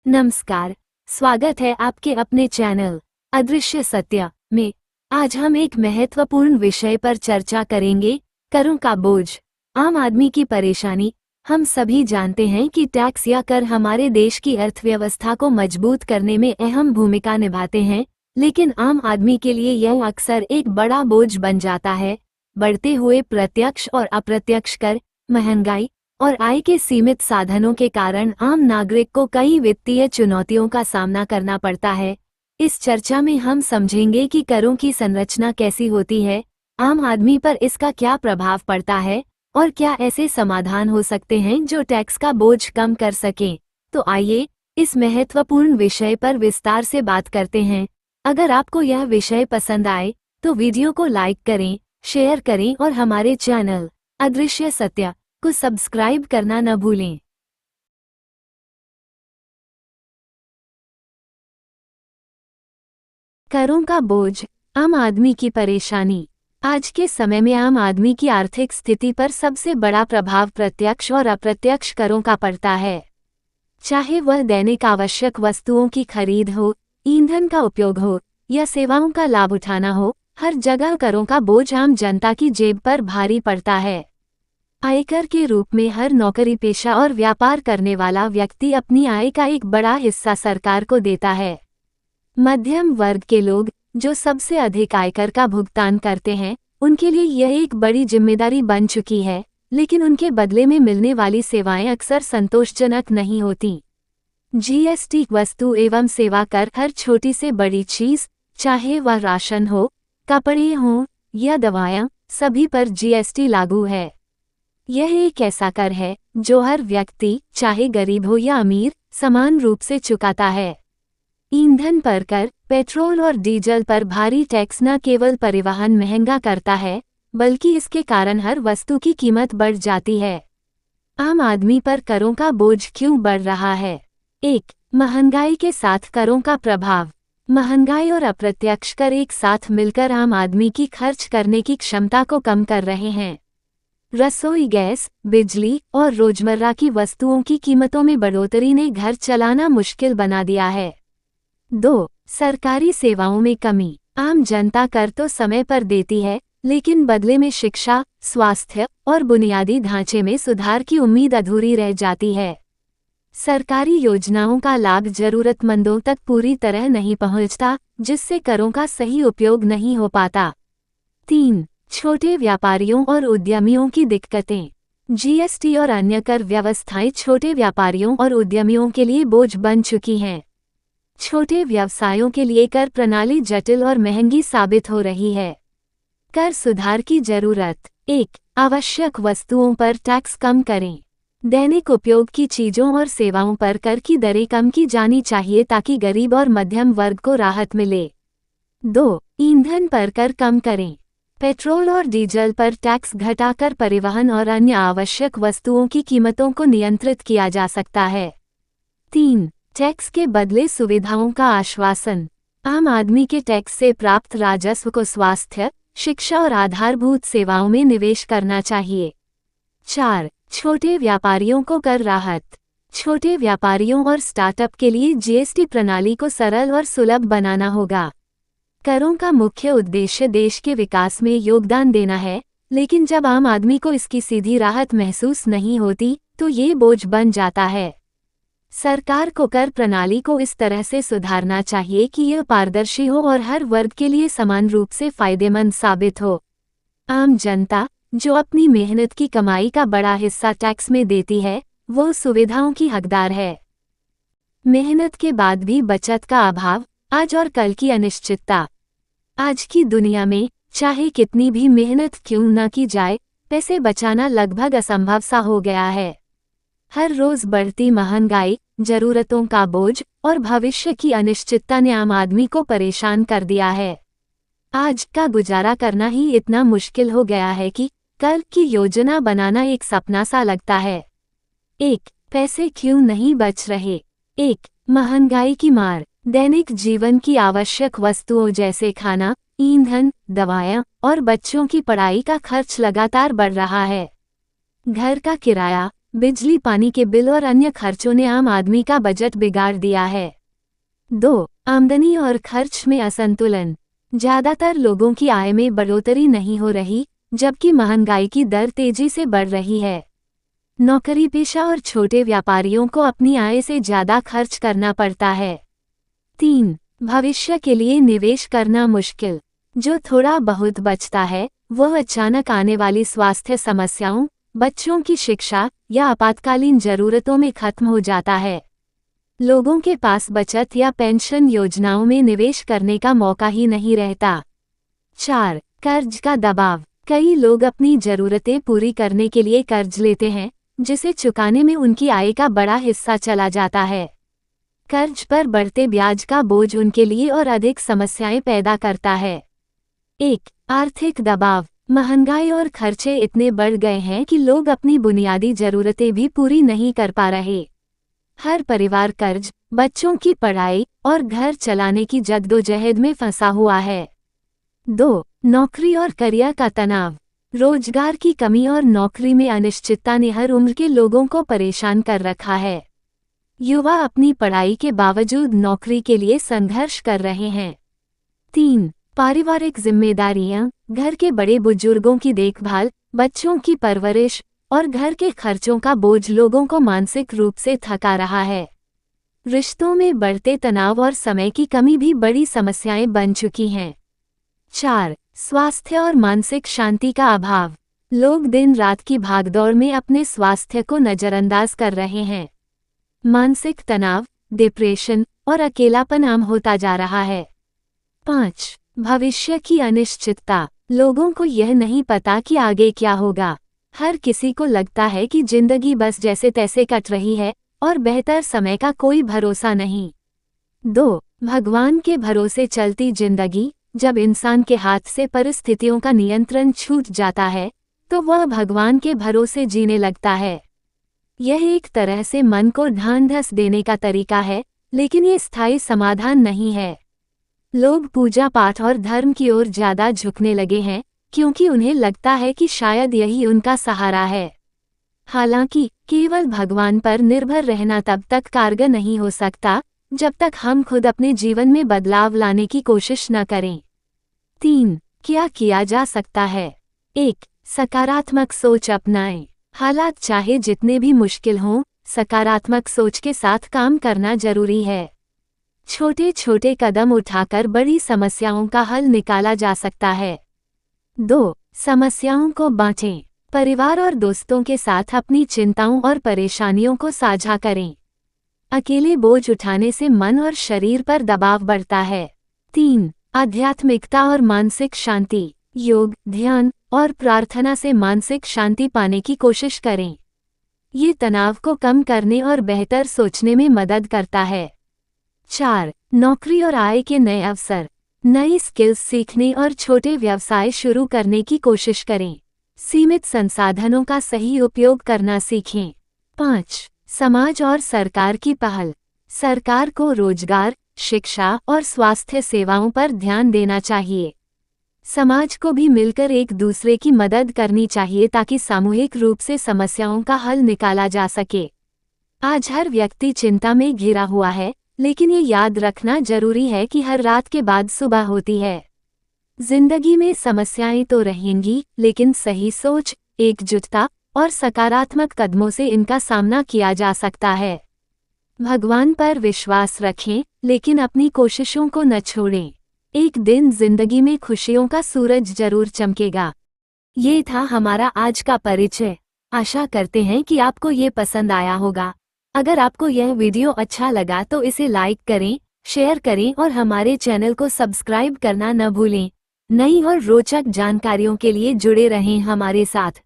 नमस्कार, स्वागत है आपके अपने चैनल अदृश्य सत्य में। आज हम एक महत्वपूर्ण विषय पर चर्चा करेंगे, करों का बोझ, आम आदमी की परेशानी। हम सभी जानते हैं कि टैक्स या कर हमारे देश की अर्थव्यवस्था को मजबूत करने में अहम भूमिका निभाते हैं, लेकिन आम आदमी के लिए यह अक्सर एक बड़ा बोझ बन जाता है। बढ़ते हुए प्रत्यक्ष और अप्रत्यक्ष कर, महंगाई और आय के सीमित साधनों के कारण आम नागरिक को कई वित्तीय चुनौतियों का सामना करना पड़ता है। इस चर्चा में हम समझेंगे कि करों की संरचना कैसी होती है, आम आदमी पर इसका क्या प्रभाव पड़ता है और क्या ऐसे समाधान हो सकते हैं जो टैक्स का बोझ कम कर सकें। तो आइए इस महत्वपूर्ण विषय पर विस्तार से बात करते हैं। अगर आपको यह विषय पसंद आए तो वीडियो को लाइक करें, शेयर करें और हमारे चैनल अदृश्य सत्य को सब्सक्राइब करना न भूलें। करों का बोझ, आम आदमी की परेशानी। आज के समय में आम आदमी की आर्थिक स्थिति पर सबसे बड़ा प्रभाव प्रत्यक्ष और अप्रत्यक्ष करों का पड़ता है। चाहे वह दैनिक आवश्यक वस्तुओं की खरीद हो, ईंधन का उपयोग हो या सेवाओं का लाभ उठाना हो, हर जगह करों का बोझ आम जनता की जेब पर भारी पड़ता है। आयकर के रूप में हर नौकरी पेशा और व्यापार करने वाला व्यक्ति अपनी आय का एक बड़ा हिस्सा सरकार को देता है। मध्यम वर्ग के लोग, जो सबसे अधिक आयकर का भुगतान करते हैं, उनके लिए यह एक बड़ी जिम्मेदारी बन चुकी है, लेकिन उनके बदले में मिलने वाली सेवाएं अक्सर संतोषजनक नहीं होती। जीएसटी, वस्तु एवं सेवा कर, हर छोटी से बड़ी चीज, चाहे वह राशन हो, कपड़े हों या दवाएं, सभी पर जीएसटी लागू है। यह एक ऐसा कर है जो हर व्यक्ति, चाहे गरीब हो या अमीर, समान रूप से चुकाता है। ईंधन पर कर, पेट्रोल और डीजल पर भारी टैक्स न केवल परिवहन महंगा करता है, बल्कि इसके कारण हर वस्तु की कीमत बढ़ जाती है। आम आदमी पर करों का बोझ क्यों बढ़ रहा है? 1. महंगाई के साथ करों का प्रभाव। महंगाई और अप्रत्यक्ष कर एक साथ मिलकर आम आदमी की खर्च करने की क्षमता को कम कर रहे हैं। रसोई गैस, बिजली और रोजमर्रा की वस्तुओं की कीमतों में बढ़ोतरी ने घर चलाना मुश्किल बना दिया है। 2. सरकारी सेवाओं में कमी। आम जनता कर तो समय पर देती है, लेकिन बदले में शिक्षा, स्वास्थ्य और बुनियादी ढांचे में सुधार की उम्मीद अधूरी रह जाती है। सरकारी योजनाओं का लाभ जरूरतमंदों तक पूरी तरह नहीं पहुंचता, जिससे करों का सही उपयोग नहीं हो पाता। 3. छोटे व्यापारियों और उद्यमियों की दिक्कतें। जीएसटी और अन्य कर व्यवस्थाएं छोटे व्यापारियों और उद्यमियों के लिए बोझ बन चुकी हैं। छोटे व्यवसायों के लिए कर प्रणाली जटिल और महंगी साबित हो रही है। कर सुधार की जरूरत। 1. आवश्यक वस्तुओं पर टैक्स कम करें। दैनिक उपयोग की चीजों और सेवाओं पर कर की दरें कम की जानी चाहिए ताकि गरीब और मध्यम वर्ग को राहत मिले। 2. ईंधन पर कर कम करें। पेट्रोल और डीजल पर टैक्स घटाकर परिवहन और अन्य आवश्यक वस्तुओं की कीमतों को नियंत्रित किया जा सकता है। 3. टैक्स के बदले सुविधाओं का आश्वासन। आम आदमी के टैक्स से प्राप्त राजस्व को स्वास्थ्य, शिक्षा और आधारभूत सेवाओं में निवेश करना चाहिए। 4. छोटे व्यापारियों को कर राहत। छोटे व्यापारियों और स्टार्टअप के लिए जीएसटी प्रणाली को सरल और सुलभ बनाना होगा। करों का मुख्य उद्देश्य देश के विकास में योगदान देना है, लेकिन जब आम आदमी को इसकी सीधी राहत महसूस नहीं होती, तो ये बोझ बन जाता है। सरकार को कर प्रणाली को इस तरह से सुधारना चाहिए कि यह पारदर्शी हो और हर वर्ग के लिए समान रूप से फायदेमंद साबित हो। आम जनता, जो अपनी मेहनत की कमाई का बड़ा हिस्सा टैक्स में देती है, वो सुविधाओं की हकदार है। मेहनत के बाद भी बचत का अभाव, आज और कल की अनिश्चितता। आज की दुनिया में चाहे कितनी भी मेहनत क्यों न की जाए, पैसे बचाना लगभग असंभव सा हो गया है। हर रोज बढ़ती महंगाई, जरूरतों का बोझ और भविष्य की अनिश्चितता ने आम आदमी को परेशान कर दिया है। आज का गुजारा करना ही इतना मुश्किल हो गया है कि कल की योजना बनाना एक सपना सा लगता है। 1. पैसे क्यों नहीं बच रहे? 1. महंगाई की मार। दैनिक जीवन की आवश्यक वस्तुओं जैसे खाना, ईंधन, दवाएं और बच्चों की पढ़ाई का खर्च लगातार बढ़ रहा है। घर का किराया, बिजली पानी के बिल और अन्य खर्चों ने आम आदमी का बजट बिगाड़ दिया है। 2. आमदनी और खर्च में असंतुलन। ज्यादातर लोगों की आय में बढ़ोतरी नहीं हो रही, जबकि महंगाई की दर तेजी से बढ़ रही है। नौकरी पेशा और छोटे व्यापारियों को अपनी आय से ज्यादा खर्च करना पड़ता है। 3. भविष्य के लिए निवेश करना मुश्किल। जो थोड़ा बहुत बचता है वह अचानक आने वाली स्वास्थ्य समस्याओं, बच्चों की शिक्षा या आपातकालीन जरूरतों में खत्म हो जाता है। लोगों के पास बचत या पेंशन योजनाओं में निवेश करने का मौका ही नहीं रहता। 4. कर्ज का दबाव। कई लोग अपनी जरूरतें पूरी करने के लिए कर्ज लेते हैं, जिसे चुकाने में उनकी आय का बड़ा हिस्सा चला जाता है। कर्ज पर बढ़ते ब्याज का बोझ उनके लिए और अधिक समस्याएं पैदा करता है। 1. आर्थिक दबाव। महंगाई और खर्चे इतने बढ़ गए हैं कि लोग अपनी बुनियादी जरूरतें भी पूरी नहीं कर पा रहे। हर परिवार कर्ज, बच्चों की पढ़ाई और घर चलाने की जद्दोजहद में फंसा हुआ है। 2. नौकरी और करियर का तनाव। रोजगार की कमी और नौकरी में अनिश्चितता ने हर उम्र के लोगों को परेशान कर रखा है। युवा अपनी पढ़ाई के बावजूद नौकरी के लिए संघर्ष कर रहे हैं। 3. पारिवारिक जिम्मेदारियां। घर के बड़े बुजुर्गों की देखभाल, बच्चों की परवरिश और घर के खर्चों का बोझ लोगों को मानसिक रूप से थका रहा है। रिश्तों में बढ़ते तनाव और समय की कमी भी बड़ी समस्याएं बन चुकी हैं। 4. स्वास्थ्य और मानसिक शांति का अभाव। लोग दिन रात की भागदौड़ में अपने स्वास्थ्य को नजरअंदाज कर रहे हैं। मानसिक तनाव, डिप्रेशन और अकेलापन आम होता जा रहा है। 5. भविष्य की अनिश्चितता। लोगों को यह नहीं पता कि आगे क्या होगा। हर किसी को लगता है कि जिंदगी बस जैसे तैसे कट रही है और बेहतर समय का कोई भरोसा नहीं। 2. भगवान के भरोसे चलती जिंदगी। जब इंसान के हाथ से परिस्थितियों का नियंत्रण छूट जाता है तो वह भगवान के भरोसे जीने लगता है। यह एक तरह से मन को ढांढस देने का तरीका है, लेकिन ये स्थायी समाधान नहीं है। लोग पूजा पाठ और धर्म की ओर ज्यादा झुकने लगे हैं, क्योंकि उन्हें लगता है कि शायद यही उनका सहारा है। हालांकि केवल भगवान पर निर्भर रहना तब तक कारगर नहीं हो सकता, जब तक हम खुद अपने जीवन में बदलाव लाने की कोशिश न करें। 3. क्या किया जा सकता है? 1. सकारात्मक सोच अपनाएं। हालात चाहे जितने भी मुश्किल हों, सकारात्मक सोच के साथ काम करना जरूरी है। छोटे छोटे कदम उठाकर बड़ी समस्याओं का हल निकाला जा सकता है। 2. समस्याओं को बांटें। परिवार और दोस्तों के साथ अपनी चिंताओं और परेशानियों को साझा करें। अकेले बोझ उठाने से मन और शरीर पर दबाव बढ़ता है। 3. आध्यात्मिकता और मानसिक शांति। योग, ध्यान और प्रार्थना से मानसिक शांति पाने की कोशिश करें। ये तनाव को कम करने और बेहतर सोचने में मदद करता है। 4. नौकरी और आय के नए अवसर। नई स्किल्स सीखने और छोटे व्यवसाय शुरू करने की कोशिश करें। सीमित संसाधनों का सही उपयोग करना सीखें। 5. समाज और सरकार की पहल। सरकार को रोजगार, शिक्षा और स्वास्थ्य सेवाओं पर ध्यान देना चाहिए। समाज को भी मिलकर एक दूसरे की मदद करनी चाहिए ताकि सामूहिक रूप से समस्याओं का हल निकाला जा सके। आज हर व्यक्ति चिंता में घिरा हुआ है, लेकिन ये याद रखना जरूरी है कि हर रात के बाद सुबह होती है। जिंदगी में समस्याएं तो रहेंगी, लेकिन सही सोच, एकजुटता और सकारात्मक कदमों से इनका सामना किया जा सकता है। भगवान पर विश्वास रखें, लेकिन अपनी कोशिशों को न छोड़ें। एक दिन जिंदगी में खुशियों का सूरज जरूर चमकेगा। ये था हमारा आज का परिचय। आशा करते हैं कि आपको ये पसंद आया होगा। अगर आपको यह वीडियो अच्छा लगा तो इसे लाइक करें, शेयर करें और हमारे चैनल को सब्सक्राइब करना न भूलें। नई और रोचक जानकारियों के लिए जुड़े रहें हमारे साथ।